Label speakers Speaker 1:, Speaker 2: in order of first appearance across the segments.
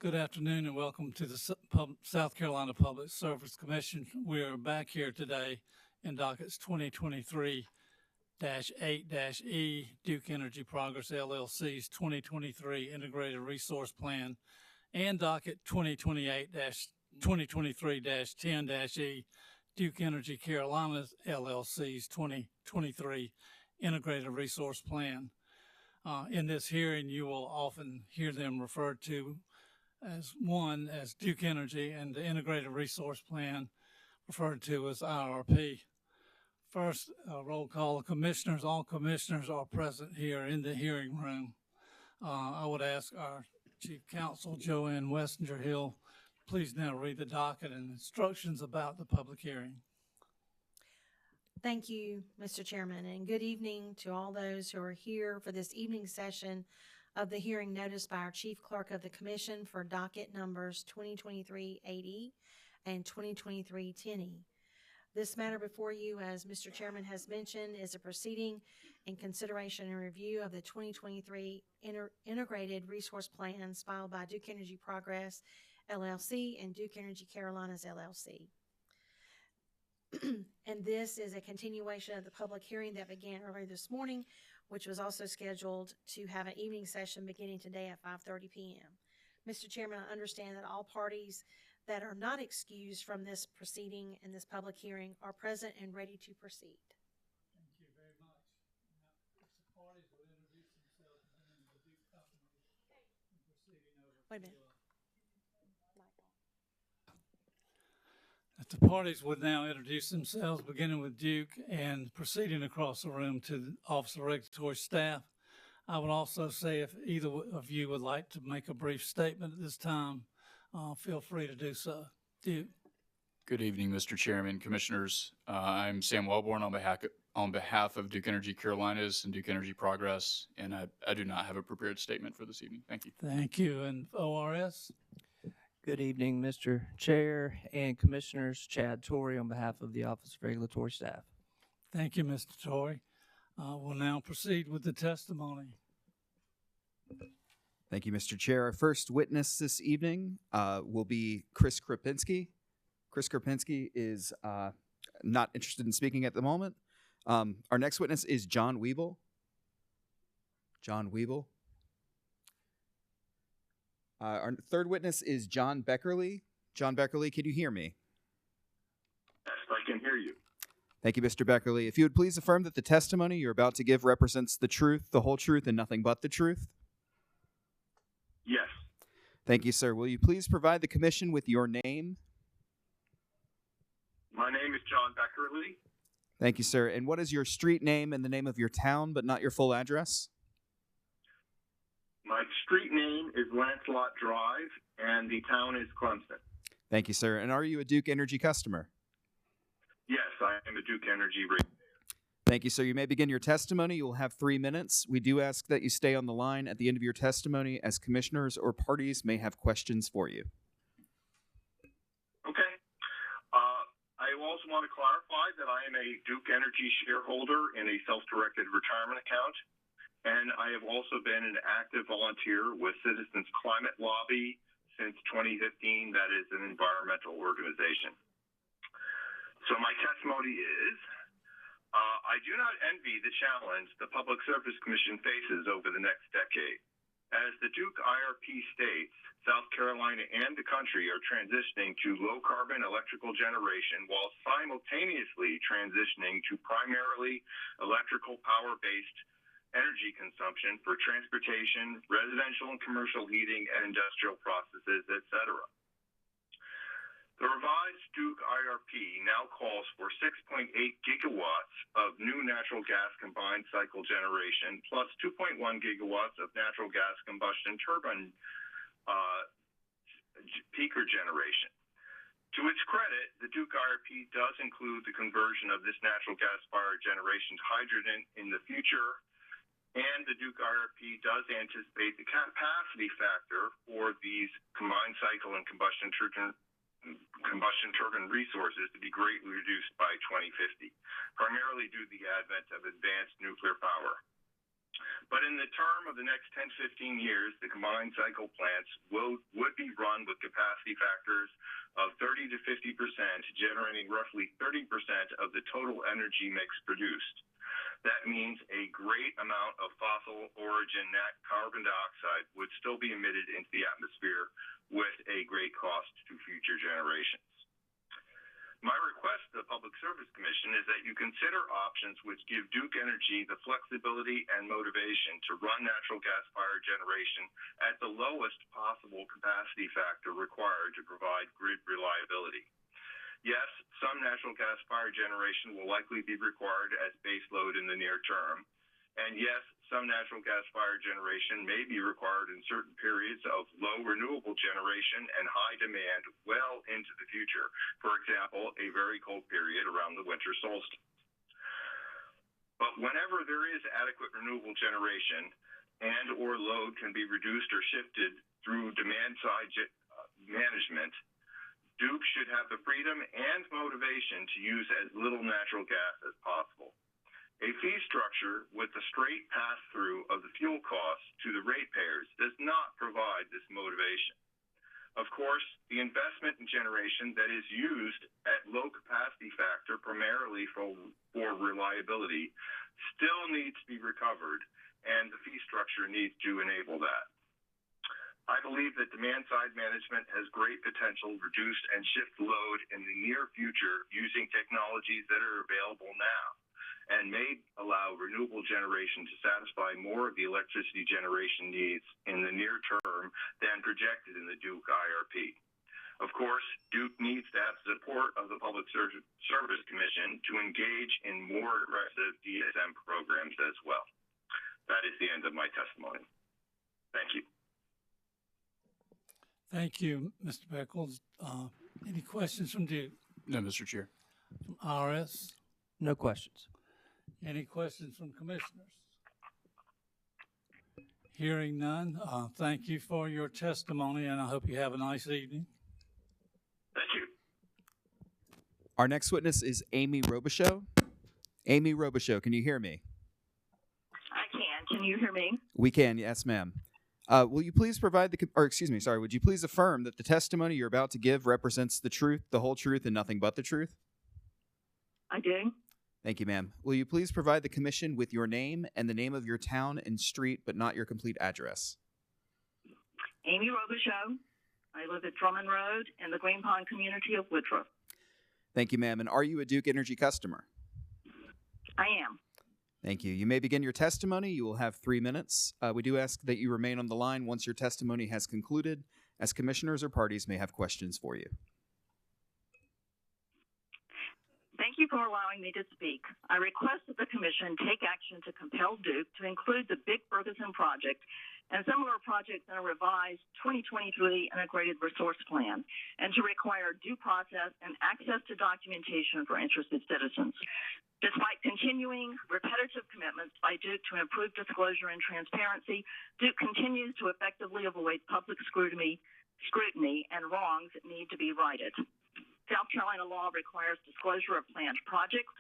Speaker 1: Good afternoon and welcome to the South Carolina Public Service Commission. We are back here today in dockets 2023-8-E, Duke Energy Progress LLC's 2023 Integrated Resource Plan, and docket 2023-10-E, Duke Energy Carolinas LLC's 2023 Integrated Resource Plan. In this hearing, you will often hear them referred to as Duke Energy, and the Integrated Resource Plan referred to as IRP. First, roll call. Commissioners, all commissioners are present here in the hearing room. I would ask our Chief Counsel, Joanne Westinger Hill, please now read the docket and instructions about the public hearing.
Speaker 2: Thank you, Mr. Chairman, and good evening to all those who are here for this evening session of the hearing noticed by our Chief Clerk of the Commission for docket numbers 2023-8E and 2023-10E. This matter before you, as Mr. Chairman has mentioned, is a proceeding in consideration and review of the 2023 Integrated Resource Plans filed by Duke Energy Progress LLC and Duke Energy Carolinas LLC. And this is a continuation of the public hearing that began earlier this morning, which was also scheduled to have an evening session beginning today at 5:30 p.m. Mr. Chairman, I understand that all parties that are not excused from this proceeding and this public hearing are present and ready to proceed.
Speaker 1: Thank you very much. Now, if the parties would introduce themselves and then the Duke company and proceeding over.
Speaker 2: Wait a minute.
Speaker 1: If the parties would now introduce themselves, beginning with Duke and proceeding across the room to the Office of Regulatory Staff. I would also say if either of you would like to make a brief statement at this time, feel free to do so. Duke.
Speaker 3: Good evening, Mr. Chairman, Commissioners. I'm Sam Wellborn on behalf of Duke Energy Carolinas and Duke Energy Progress, and I do not have a prepared statement for this evening. Thank you.
Speaker 1: Thank you. And ORS?
Speaker 4: Good evening, Mr. Chair and Commissioners. Chad Torrey on behalf of the Office of Regulatory Staff.
Speaker 1: Thank you, Mr. Torrey. We'll now proceed with the testimony.
Speaker 5: Thank you, Mr. Chair. Our first witness this evening will be Chris Krapinski. Chris Krapinski is not interested in speaking at the moment. Our next witness is John Weeble. John Weeble. Our third witness is John Beckerly. John Beckerly, can you hear me?
Speaker 6: Yes, I can hear you.
Speaker 5: Thank you, Mr. Beckerly. If you would please affirm that the testimony you're about to give represents the truth, the whole truth, and nothing but the truth.
Speaker 6: Yes.
Speaker 5: Thank you, sir. Will you please provide the commission with your name?
Speaker 6: My name is John Beckerly.
Speaker 5: Thank you, sir. And what is your street name and the name of your town, but not your full address?
Speaker 6: My street name is Lancelot Drive, and the town is Clemson.
Speaker 5: Thank you, sir. And are you a Duke Energy customer?
Speaker 6: Yes, I am a Duke Energy retailer.
Speaker 5: Thank you, sir. You may begin your testimony. You will have 3 minutes. We do ask that you stay on the line at the end of your testimony, as commissioners or parties may have questions for you.
Speaker 6: Okay. I also want to clarify that I am a Duke Energy shareholder in a self-directed retirement account, and I have also been an active volunteer with Citizens Climate Lobby since 2015. That is an environmental organization. So my testimony is, I do not envy the challenge the Public Service Commission faces over the next decade. As the Duke IRP states, South Carolina and the country are transitioning to low-carbon electrical generation while simultaneously transitioning to primarily electrical power-based energy consumption for transportation, residential and commercial heating, and industrial processes, etc. The revised Duke IRP now calls for 6.8 gigawatts of new natural gas combined cycle generation plus 2.1 gigawatts of natural gas combustion turbine peaker generation. To its credit, the Duke IRP does include the conversion of this natural gas-fired generation to hydrogen in the future, and the Duke IRP does anticipate the capacity factor for these combined cycle and combustion turbine resources to be greatly reduced by 2050, primarily due to the advent of advanced nuclear power. But in the term of the next 10, 15 years, the combined cycle plants would be run with capacity factors of 30 to 50%, generating roughly 30% of the total energy mix produced. That means a great amount of fossil origin net carbon dioxide would still be emitted into the atmosphere with a great cost to future generations. My request to the Public Service Commission is that you consider options which give Duke Energy the flexibility and motivation to run natural gas-fired generation at the lowest possible capacity factor required to provide grid reliability. Yes, some natural gas-fired generation will likely be required as baseload in the near term. And yes, some natural gas-fired generation may be required in certain periods of low renewable generation and high demand well into the future. For example, a very cold period around the winter solstice. But whenever there is adequate renewable generation and or load can be reduced or shifted through demand-side management, Duke should have the freedom and motivation to use as little natural gas as possible. A fee structure with the straight pass-through of the fuel costs to the ratepayers does not provide this motivation. Of course, the investment in generation that is used at low capacity factor primarily for reliability still needs to be recovered, and the fee structure needs to enable that. I believe that demand-side management has great potential to reduce and shift load in the near future using technologies that are available now, and may allow renewable generation to satisfy more of the electricity generation needs in the near term than projected in the Duke IRP. Of course, Duke needs to have support of the Public Service Commission to engage in more aggressive DSM programs as well. That is the end of my testimony. Thank you.
Speaker 1: Thank you, Mr. Beckles. Any questions from Duke?
Speaker 3: No, Mr. Chair.
Speaker 1: From IRS?
Speaker 4: No questions.
Speaker 1: Any questions from commissioners? Hearing none, thank you for your testimony, and I hope you have a nice evening.
Speaker 6: Thank you.
Speaker 5: Our next witness is Amy Robichaux. Amy Robichaux, can you hear me?
Speaker 7: I can. Can you hear me?
Speaker 5: We can, yes, ma'am. Will you please provide would you please affirm that the testimony you're about to give represents the truth, the whole truth, and nothing but the truth?
Speaker 7: I do.
Speaker 5: Thank you, ma'am. Will you please provide the commission with your name and the name of your town and street, but not your complete address?
Speaker 7: Amy Robichaux. I live at Drummond Road in the Green Pond community of Woodruff.
Speaker 5: Thank you, ma'am. And are you a Duke Energy customer?
Speaker 7: I am.
Speaker 5: Thank you. You may begin your testimony. You will have 3 minutes. We do ask that you remain on the line once your testimony has concluded, as commissioners or parties may have questions for you.
Speaker 7: Thank you for allowing me to speak. I request that the Commission take action to compel Duke to include the Big Ferguson project and similar projects in a revised 2023 Integrated Resource Plan, and to require due process and access to documentation for interested citizens. Despite continuing repetitive commitments by Duke to improve disclosure and transparency, Duke continues to effectively avoid public scrutiny, and wrongs that need to be righted. South Carolina law requires disclosure of planned projects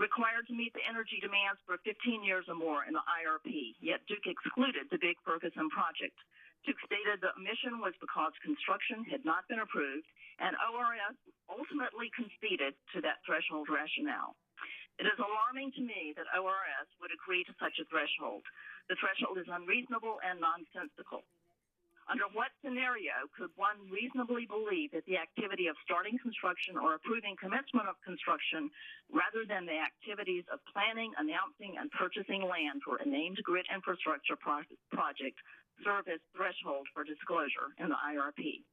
Speaker 7: required to meet the energy demands for 15 years or more in the IRP, yet Duke excluded the Big Ferguson project. Duke stated the omission was because construction had not been approved, and ORS ultimately conceded to that threshold rationale. It is alarming to me that ORS would agree to such a threshold. The threshold is unreasonable and nonsensical. Under what scenario could one reasonably believe that the activity of starting construction or approving commencement of construction, rather than the activities of planning, announcing, and purchasing land for a named grid infrastructure project, serve as threshold for disclosure in the IRP?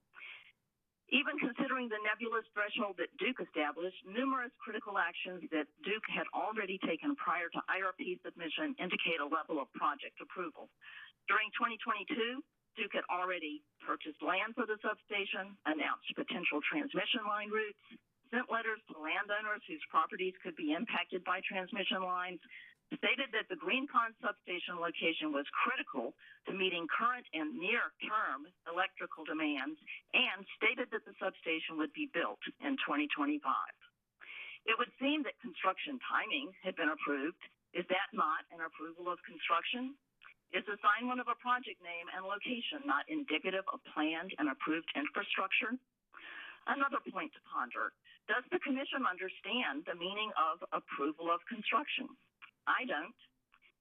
Speaker 7: Even considering the nebulous threshold that Duke established, numerous critical actions that Duke had already taken prior to IRP submission indicate a level of project approval. During 2022, Duke had already purchased land for the substation, announced potential transmission line routes, sent letters to landowners whose properties could be impacted by transmission lines, stated that the Green Pond substation location was critical to meeting current and near-term electrical demands, and stated that the substation would be built in 2025. It would seem that construction timing had been approved, Is that not an approval of construction? Is assignment of a project name and location not indicative of planned and approved infrastructure? Another point to ponder. Does the Commission understand the meaning of approval of construction? I don't.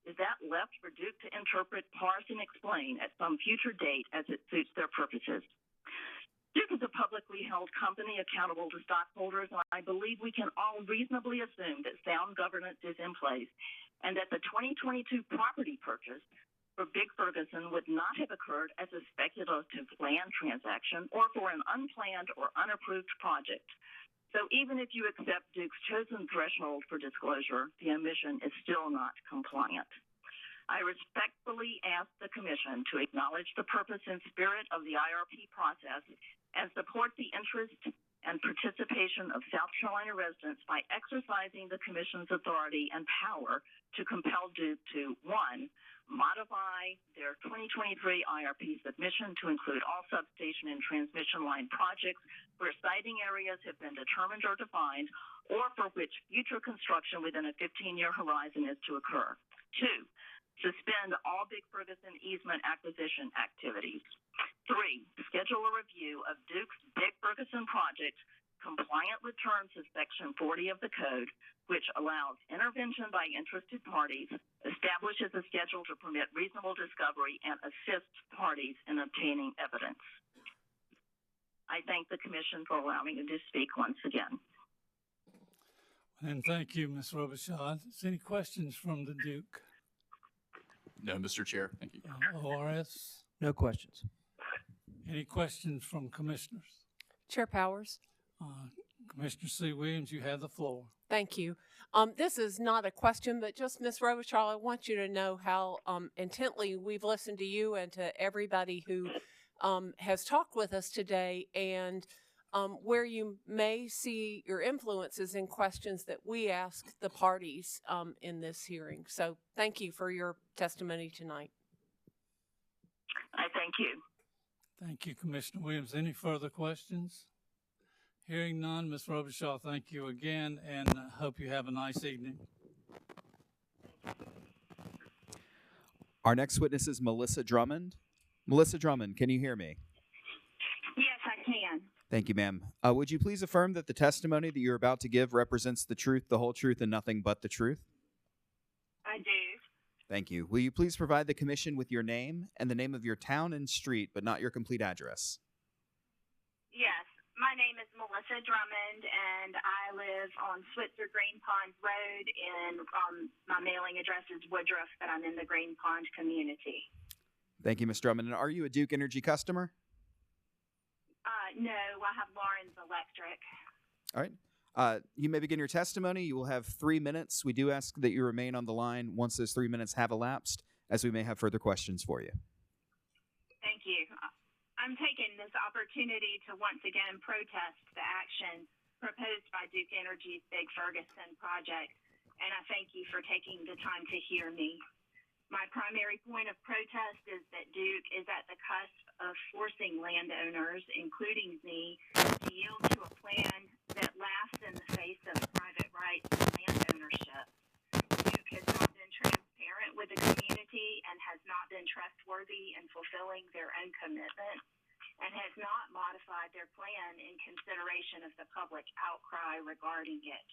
Speaker 7: Is that left for Duke to interpret, parse, and explain at some future date as it suits their purposes? Duke is a publicly held company accountable to stockholders, and I believe we can all reasonably assume that sound governance is in place and that the 2022 property purchase for Big Ferguson would not have occurred as a speculative land transaction or for an unplanned or unapproved project. So even if you accept Duke's chosen threshold for disclosure, the omission is still not compliant. I respectfully ask the Commission to acknowledge the purpose and spirit of the IRP process and support the interest and participation of South Carolina residents by exercising the Commission's authority and power to compel Duke to, 1, modify their 2023 IRP submission to include all substation and transmission line projects where siting areas have been determined or defined or for which future construction within a 15-year horizon is to occur. 2, suspend all Big Ferguson easement acquisition activities. 3, schedule a review of Duke's Big Ferguson project compliant with terms of Section 40 of the Code, which allows intervention by interested parties, establishes a schedule to permit reasonable discovery, and assists parties in obtaining evidence. I thank the Commission for allowing me to speak once again.
Speaker 1: And thank you, Ms. Robichaud. Is any questions from the Duke?
Speaker 3: No, Mr. Chair. Thank you.
Speaker 1: ORS?
Speaker 4: No questions.
Speaker 1: Any questions from commissioners?
Speaker 8: Chair Powers.
Speaker 1: Commissioner C. Williams, you have the floor.
Speaker 8: Thank you. This is not a question, but just Ms. Robichaud, I want you to know how intently we've listened to you and to everybody who has talked with us today, and where you may see your influences in questions that we ask the parties in this hearing. So thank you for your testimony tonight.
Speaker 7: I thank you.
Speaker 1: Thank you, Commissioner Williams. Any further questions? Hearing none, Ms. Robichaud, thank you again, and hope you have a nice evening.
Speaker 5: Our next witness is Melissa Drummond. Melissa Drummond, can you hear me?
Speaker 9: Yes, I can.
Speaker 5: Thank you, ma'am. Would you please affirm that the testimony that you're about to give represents the truth, the whole truth, and nothing but the truth?
Speaker 9: I do.
Speaker 5: Thank you. Will you please provide the commission with your name and the name of your town and street, but not your complete address?
Speaker 9: Yes. My name is Melissa Drummond, and I live on Switzer Green Pond Road, and my mailing address is Woodruff, but I'm in the Green Pond community.
Speaker 5: Thank you, Ms. Drummond. And are you a Duke Energy customer?
Speaker 9: No, I have Lawrence Electric.
Speaker 5: All right. You may begin your testimony. You will have 3 minutes. We do ask that you remain on the line once those 3 minutes have elapsed, as we may have further questions for you.
Speaker 9: Thank you. I'm taking this opportunity to once again protest the action proposed by Duke Energy's Big Ferguson project, and I thank you for taking the time to hear me. My primary point of protest is that Duke is at the cusp of forcing landowners, including me, to yield to a plan that laughs in the face of private rights to land ownership. Duke has not been transparent with the community and has not been trustworthy in fulfilling their own commitment, and has not modified their plan in consideration of the public outcry regarding it.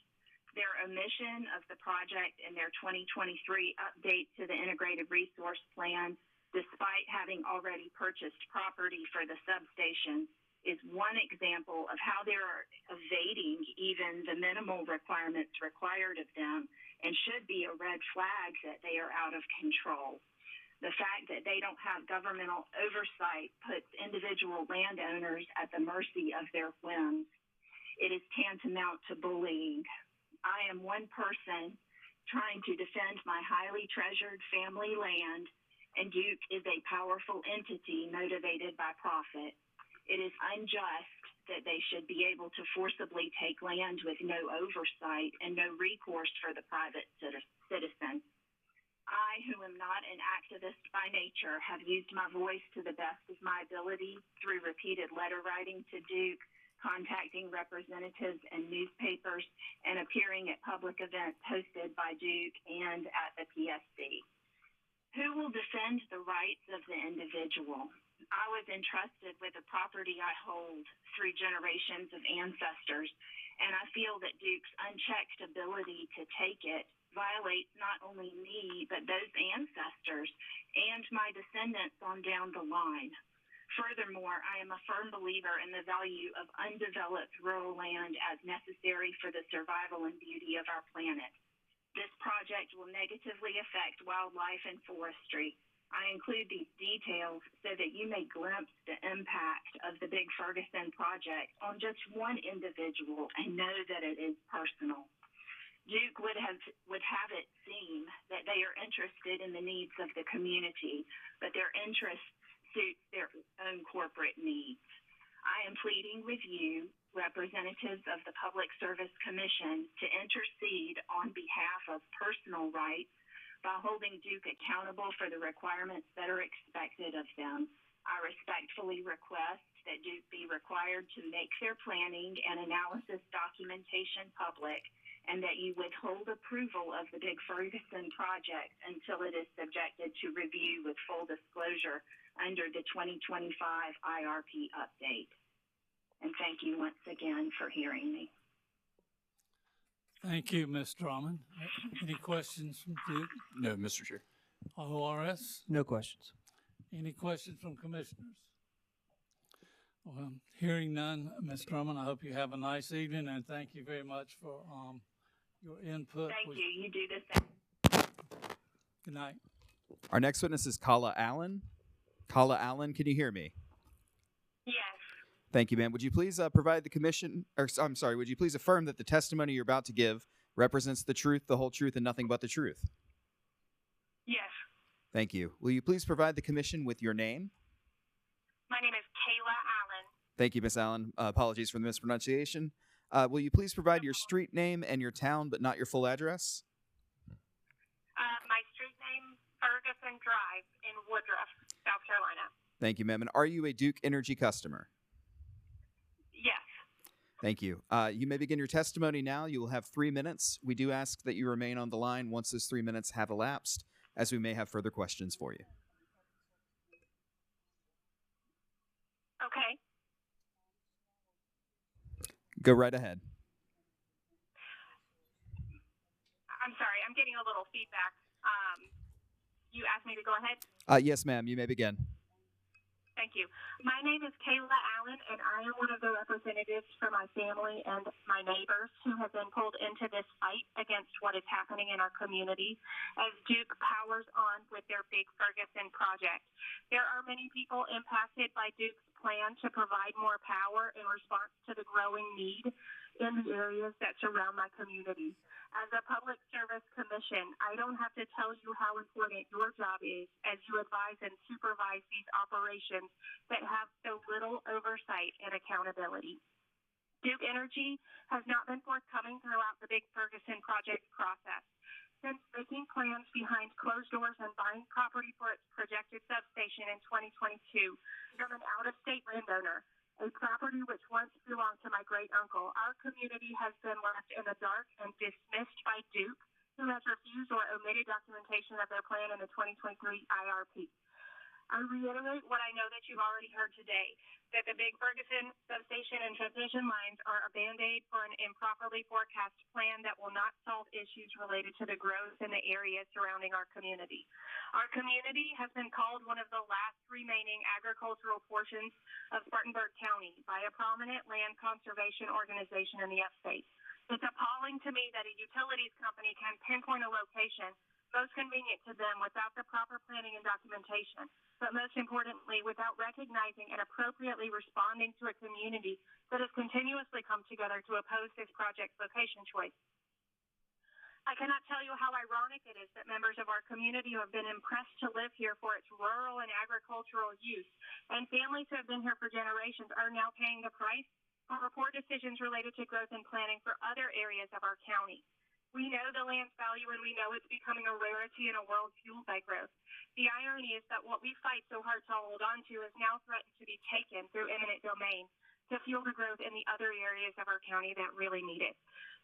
Speaker 9: Their omission of the project in their 2023 update to the Integrated Resource Plan, despite having already purchased property for the substation, is one example of how they're evading even the minimal requirements required of them, and should be a red flag that they are out of control. The fact that they don't have governmental oversight puts individual landowners at the mercy of their whims. It is tantamount to bullying. I am one person trying to defend my highly treasured family land, and Duke is a powerful entity motivated by profit. It is unjust that they should be able to forcibly take land with no oversight and no recourse for the private citizen. I, who am not an activist by nature, have used my voice to the best of my ability through repeated letter writing to Duke, contacting representatives and newspapers, and appearing at public events hosted by Duke and at the PSC. Who will defend the rights of the individual? I was entrusted with the property I hold through generations of ancestors, and I feel that Duke's unchecked ability to take it violates not only me, but those ancestors and my descendants on down the line. Furthermore, I am a firm believer in the value of undeveloped rural land as necessary for the survival and beauty of our planet. This project will negatively affect wildlife and forestry. I include these details so that you may glimpse the impact of the Big Ferguson project on just one individual and know that it is personal. Duke would have it seem that they are interested in the needs of the community, but their interests suit their own corporate needs. I am pleading with you, representatives of the Public Service Commission, to intercede on behalf of personal rights by holding Duke accountable for the requirements that are expected of them. I respectfully request that Duke be required to make their planning and analysis documentation public, and that you withhold approval of the Big Ferguson project until it is subjected to review with full disclosure under the 2025 IRP update. And thank you once again for hearing me.
Speaker 1: Thank you, Ms. Drummond. Any questions from Duke?
Speaker 3: No, Mr. Chair.
Speaker 1: ORS?
Speaker 4: No questions.
Speaker 1: Any questions from commissioners? Well, hearing none, Ms. Drummond, I hope you have a nice evening, and thank you very much for your input.
Speaker 9: Thank you. You do the same.
Speaker 1: Good night.
Speaker 5: Our next witness is Kala Allen. Kala Allen, can you hear me?
Speaker 9: Yes.
Speaker 5: Thank you, ma'am. Would you please provide the commission, or I'm sorry, would you please affirm that the testimony you're about to give represents the truth, the whole truth, and nothing but the truth?
Speaker 9: Yes.
Speaker 5: Thank you. Will you please provide the commission with your name?
Speaker 9: My name is Kayla Allen.
Speaker 5: Thank you, Miss Allen. Apologies for the mispronunciation. Will you please provide your street name and your town, but not your full address?
Speaker 9: My street name, Ferguson Drive in Woodruff, South Carolina.
Speaker 5: Thank you, ma'am. And are you a Duke Energy customer?
Speaker 9: Yes.
Speaker 5: Thank you. You may begin your testimony now. You will have 3 minutes. We do ask that you remain on the line once those 3 minutes have elapsed, as we may have further questions for you.
Speaker 9: Okay.
Speaker 5: Go right ahead.
Speaker 9: I'm sorry, I'm getting a little feedback. You asked me to go ahead?
Speaker 5: Yes, ma'am. You may begin.
Speaker 9: Thank you. My name is Kayla Allen, and I am one of the representatives for my family and my neighbors who have been pulled into this fight against what is happening in our community as Duke powers on with their Big Ferguson project. There are many people impacted by Duke's plan to provide more power in response to the growing need in the areas that surround my community. As a Public Service Commission, I don't have to tell you how important your job is as you advise and supervise these operations that have so little oversight and accountability. Duke Energy has not been forthcoming throughout the Big Ferguson project process. Since making plans behind closed doors and buying property for its projected substation in 2022 from an out-of-state landowner, a property which once belonged to my great-uncle, our community has been left in the dark and dismissed by Duke, who has refused or omitted documentation of their plan in the 2023 IRP. I reiterate what I know that you've already heard today, that the Big Ferguson substation and transmission lines are a Band-Aid for an improperly forecast plan that will not solve issues related to the growth in the areas surrounding our community. Our community has been called one of the last remaining agricultural portions of Spartanburg County by a prominent land conservation organization in the upstate. It's appalling to me that a utilities company can pinpoint a location most convenient to them without the proper planning and documentation, but most importantly, without recognizing and appropriately responding to a community that has continuously come together to oppose this project's location choice. I cannot tell you how ironic it is that members of our community who have been impressed to live here for its rural and agricultural use, and families who have been here for generations, are now paying the price for poor decisions related to growth and planning for other areas of our county. We know the land's value, and we know it's becoming a rarity in a world fueled by growth. The irony is that what we fight so hard to hold on to is now threatened to be taken through eminent domain. to fuel the growth in the other areas of our county that really need it.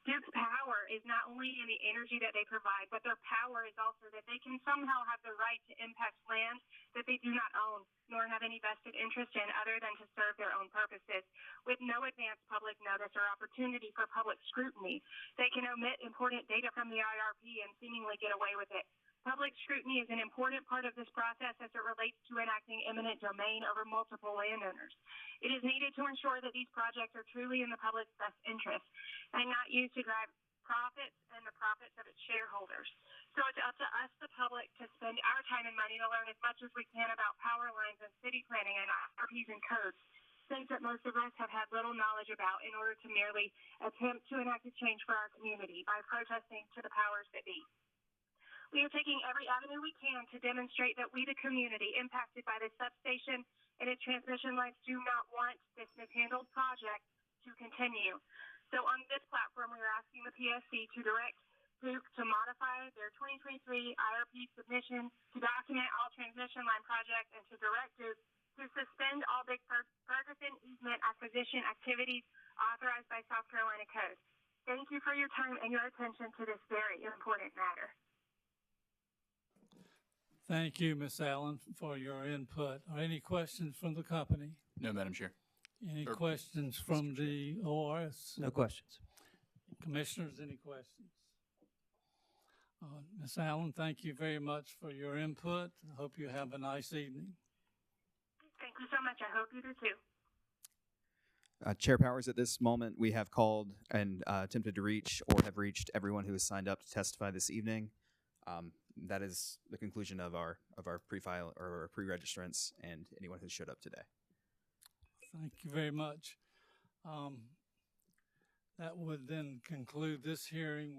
Speaker 9: Duke's power is not only in the energy that they provide, but their power is also that they can somehow have the right to impact land that they do not own, nor have any vested interest in other than to serve their own purposes. With no advance public notice or opportunity for public scrutiny, they can omit important data from the IRP and seemingly get away with it. Public scrutiny is an important part of this process as it relates to enacting eminent domain over multiple landowners. It is needed to ensure that these projects are truly in the public's best interest and not used to drive profits and the profits of its shareholders. So it's up to us, the public, to spend our time and money to learn as much as we can about power lines and city planning and IRPs and codes, things that most of us have had little knowledge about in order to merely attempt to enact a change for our community by protesting to the powers that be. We are taking every avenue we can to demonstrate that we, the community impacted by this substation and its transmission lines, do not want this mishandled project to continue. So on this platform, we are asking the PSC to direct Duke to modify their 2023 IRP submission to document all transmission line projects and to direct Duke to suspend all Big Ferguson easement acquisition activities authorized by South Carolina Code. Thank you for your time and your attention to this very important matter.
Speaker 1: Thank you, Ms. Allen, for your input. Are any questions from the company?
Speaker 3: No, Madam Chair.
Speaker 1: Any
Speaker 3: Or-
Speaker 1: questions from the ORS?
Speaker 4: No questions.
Speaker 1: Commissioners, any questions? Ms. Allen, thank you very much for your input. I hope you have a nice evening.
Speaker 9: Thank you so much. I hope you do too.
Speaker 5: Chair Powers, at this moment, we have called and attempted to reach or have reached everyone who has signed up to testify this evening. That is the conclusion of our pre-file or our pre-registrants and anyone who showed up today.
Speaker 1: Thank you very much. That would then conclude this hearing.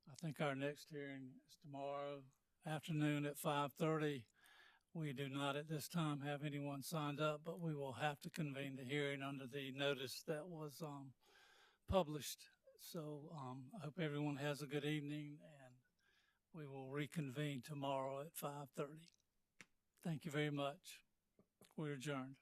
Speaker 1: I think our next hearing is tomorrow afternoon at 5:30. We do not at this time have anyone signed up, but we will have to convene the hearing under the notice that was published. So I hope everyone has a good evening, and we will reconvene tomorrow at 5:30. Thank you very much. We're adjourned.